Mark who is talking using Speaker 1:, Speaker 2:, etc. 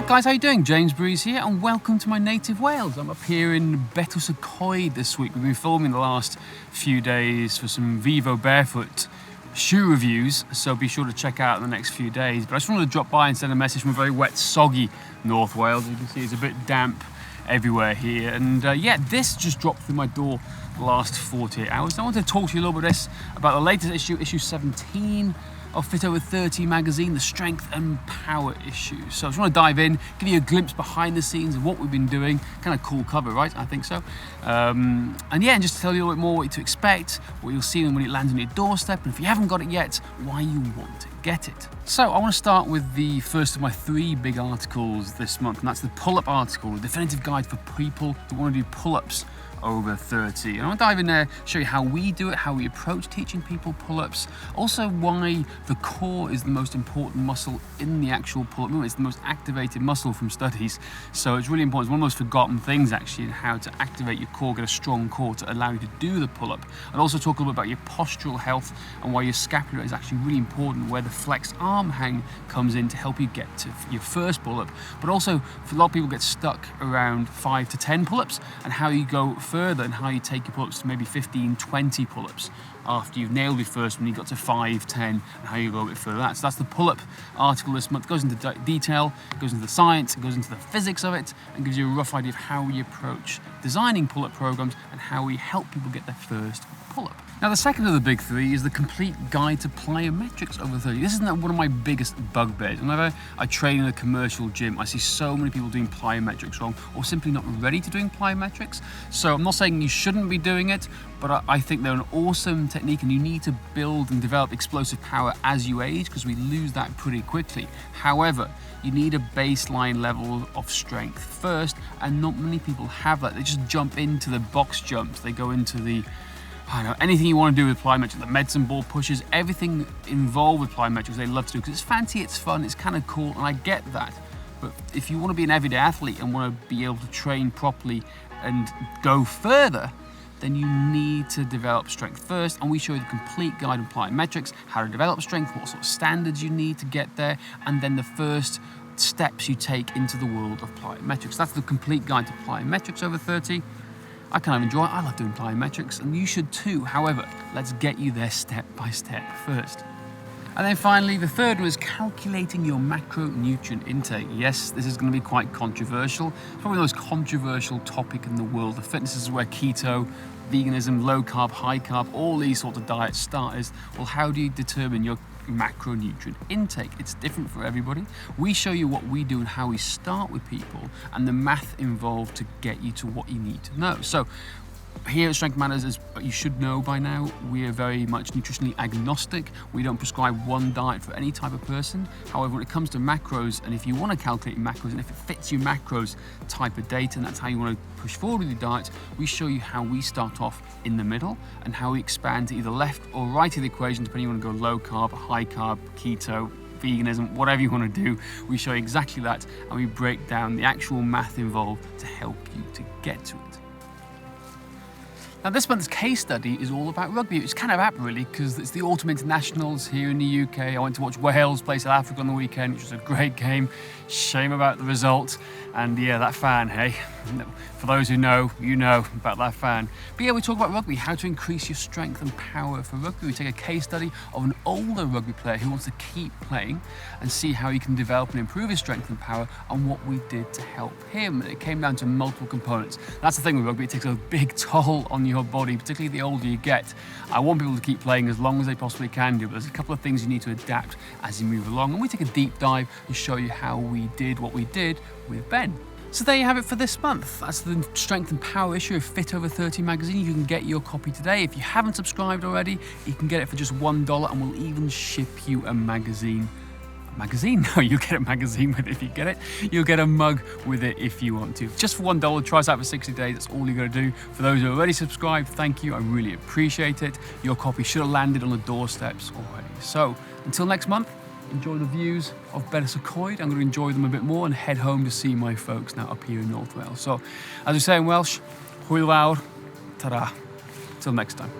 Speaker 1: Guys, how you doing? James Breese here and welcome to my native Wales. I'm up here in Coed this week. We've been filming the last few days for some Vivo Barefoot shoe reviews, so be sure to check out in the next few days. But I just wanted to drop by and send a message from a very wet, soggy North Wales. As you can see, it's a bit damp everywhere here. And yeah, this just dropped through my door the last 48 hours. I wanted to talk to you a little bit about the latest issue 17 of Fit Over 30 magazine, the strength and power issue. So I just want to dive in, give you a glimpse behind the scenes of what we've been doing. Kind of cool cover, right? I think so. And yeah, and just to tell you a little bit more what to expect, what you'll see when it lands on your doorstep, and if you haven't got it yet, why you want to get it. So I want to start with the first of my 3 big articles this month, and that's the pull-up article, a definitive guide for people who want to do pull-ups over 30. And I want to dive in there, show you how we do it, how we approach teaching people pull-ups, also why the core is the most important muscle in the actual pull-up movement. It's the most activated muscle from studies, so it's really important. It's one of those forgotten things actually, in how to activate your core, get a strong core to allow you to do the pull-up. And also talk a little bit about your postural health and why your scapula is actually really important, where the flexed arm hang comes in to help you get to your first pull-up. But also, for a lot of people get stuck around 5 to 10 pull-ups, and how you go further and how you take your pull-ups to maybe 15, 20 pull-ups after you've nailed your first when you got to 5, 10, and how you go a bit further. So that's the pull-up article this month. It goes into detail, it goes into the science, it goes into the physics of it, and gives you a rough idea of how we approach designing pull-up programs and how we help people get their first pull-up. Now, the second of the big 3 is the complete guide to plyometrics over 30. This is one of my biggest bugbears. Whenever I train in a commercial gym, I see so many people doing plyometrics wrong, or simply not ready to doing plyometrics. So I'm not saying you shouldn't be doing it, but I think they're an awesome technique, and you need to build and develop explosive power as you age, because we lose that pretty quickly. However, you need a baseline level of strength first, and not many people have that. They just jump into the box jumps. They go into the anything you want to do with plyometrics, the medicine ball pushes, everything involved with plyometrics they love to do, because it's fancy, it's fun, it's kind of cool, and I get that. But if you want to be an everyday athlete and want to be able to train properly and go further, then you need to develop strength first, and we show you the complete guide on plyometrics, how to develop strength, what sort of standards you need to get there, and then the first steps you take into the world of plyometrics. That's the complete guide to plyometrics over 30. I kind of enjoy it. I love doing plyometrics, and you should too. However, let's get you there step by step first. And then finally, the third one is calculating your macronutrient intake. Yes, this is going to be quite controversial. It's probably the most controversial topic in the world of fitness. This is where keto, veganism, low carb, high carb, all these sorts of diets start. Well, how do you determine your macronutrient intake? It's different for everybody. We show you what we do and how we start with people, and the math involved to get you to what you need to know. So here at Strength Matters, as you should know by now, we are very much nutritionally agnostic. We don't prescribe one diet for any type of person. However, when it comes to macros, and if you want to calculate macros, and if it fits your macros type of data, and that's how you want to push forward with your diet, we show you how we start off in the middle and how we expand to either left or right of the equation, depending on you want to go low carb, high carb, keto, veganism, whatever you want to do. We show you exactly that, and we break down the actual math involved to help you to get to it. Now, this month's case study is all about rugby. It's kind of apt, really, because it's the Autumn Internationals here in the UK. I went to watch Wales play South Africa on the weekend, which was a great game. Shame about the result. And yeah, that fan, hey? For those who know, you know about that fan. But yeah, we talk about rugby, how to increase your strength and power for rugby. We take a case study of an older rugby player who wants to keep playing and see how he can develop and improve his strength and power, and what we did to help him. It came down to multiple components. That's the thing with rugby, it takes a big toll on your body, particularly the older you get. I want people to keep playing as long as they possibly can do, but there's a couple of things you need to adapt as you move along, and we take a deep dive and show you how we did what we did with Ben. So there you have it for this month. That's the strength and power issue of Fit Over 30 magazine. You can get your copy today. If you haven't subscribed already, you can get it for just $1, and we'll even ship you a magazine. No, you'll get a magazine with it if you get it. You'll get a mug with it if you want to. Just for $1, try us out for 60 days. That's all you got to do. For those who are already subscribed, thank you. I really appreciate it. Your copy should have landed on the doorsteps already. So until next month, enjoy the views of Coed. I'm going to enjoy them a bit more and head home to see my folks now up here in North Wales. So, as we say in Welsh, hwyl fawr, ta-ra. Till next time.